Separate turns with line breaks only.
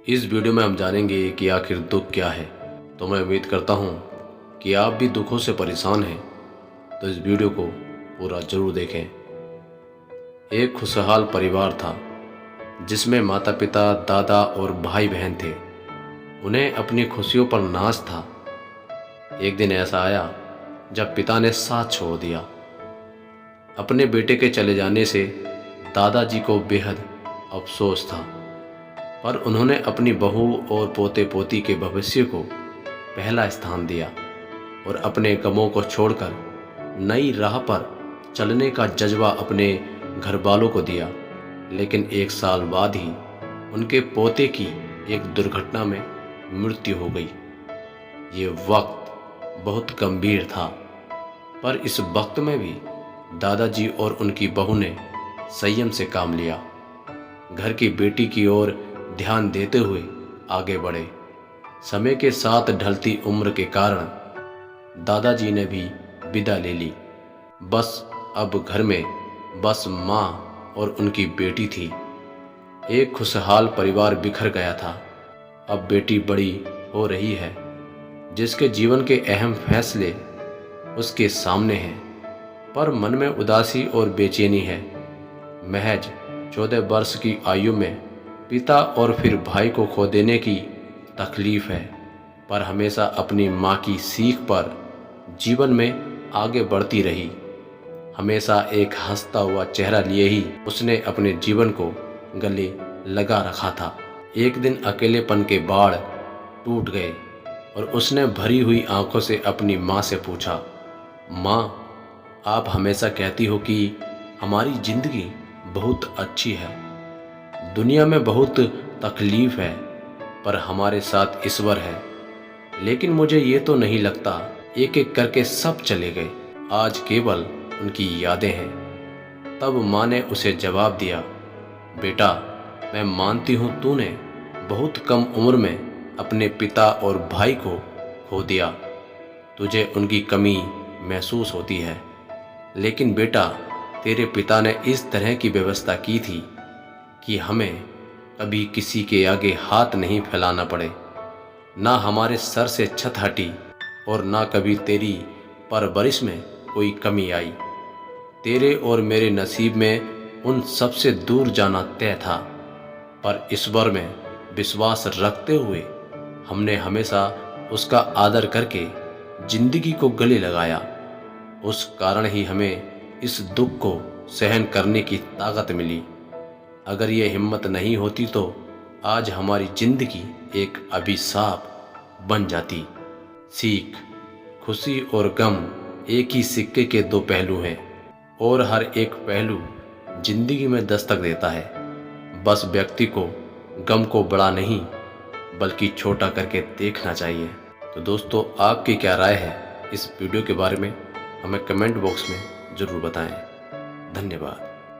इस वीडियो में हम जानेंगे कि आखिर दुख क्या है। तो मैं उम्मीद करता हूँ कि आप भी दुखों से परेशान हैं, तो इस वीडियो को पूरा जरूर देखें। एक खुशहाल परिवार था जिसमें माता पिता, दादा और भाई बहन थे। उन्हें अपनी खुशियों पर नाज था। एक दिन ऐसा आया जब पिता ने साथ छोड़ दिया। अपने बेटे के चले जाने से दादाजी को बेहद अफसोस था, पर उन्होंने अपनी बहू और पोते पोती के भविष्य को पहला स्थान दिया और अपने गमों को छोड़कर नई राह पर चलने का जज्बा अपने घर वालों को दिया। लेकिन 1 साल बाद ही उनके पोते की एक दुर्घटना में मृत्यु हो गई। ये वक्त बहुत गंभीर था, पर इस वक्त में भी दादाजी और उनकी बहू ने संयम से काम लिया। घर की बेटी की ओर ध्यान देते हुए आगे बढ़े। समय के साथ ढलती उम्र के कारण दादाजी ने भी विदा ले ली। बस अब घर में बस माँ और उनकी बेटी थी। एक खुशहाल परिवार बिखर गया था। अब बेटी बड़ी हो रही है, जिसके जीवन के अहम फैसले उसके सामने हैं, पर मन में उदासी और बेचैनी है। महज 14 वर्ष की आयु में पिता और फिर भाई को खो देने की तकलीफ है, पर हमेशा अपनी माँ की सीख पर जीवन में आगे बढ़ती रही। हमेशा एक हंसता हुआ चेहरा लिए ही उसने अपने जीवन को गले लगा रखा था। एक दिन अकेलेपन के बाढ़ टूट गए और उसने भरी हुई आंखों से अपनी माँ से पूछा, माँ, आप हमेशा कहती हो कि हमारी जिंदगी बहुत अच्छी है, दुनिया में बहुत तकलीफ है, पर हमारे साथ ईश्वर है। लेकिन मुझे ये तो नहीं लगता। एक एक करके सब चले गए, आज केवल उनकी यादें हैं। तब माँ ने उसे जवाब दिया, बेटा, मैं मानती हूँ तूने बहुत कम उम्र में अपने पिता और भाई को खो दिया। तुझे उनकी कमी महसूस होती है, लेकिन बेटा, तेरे पिता ने इस तरह की व्यवस्था की थी कि हमें कभी किसी के आगे हाथ नहीं फैलाना पड़े। ना हमारे सर से छत हटी और ना कभी तेरी परवरिश में कोई कमी आई। तेरे और मेरे नसीब में उन सबसे दूर जाना तय था, पर ईश्वर में विश्वास रखते हुए हमने हमेशा उसका आदर करके जिंदगी को गले लगाया। उस कारण ही हमें इस दुख को सहन करने की ताकत मिली। अगर ये हिम्मत नहीं होती तो आज हमारी जिंदगी एक अभिशाप बन जाती। सीख, खुशी और गम एक ही सिक्के के 2 पहलू हैं और हर एक पहलू जिंदगी में दस्तक देता है। बस व्यक्ति को गम को बड़ा नहीं बल्कि छोटा करके देखना चाहिए। तो दोस्तों, आपकी क्या राय है इस वीडियो के बारे में, हमें कमेंट बॉक्स में ज़रूर बताएं। धन्यवाद।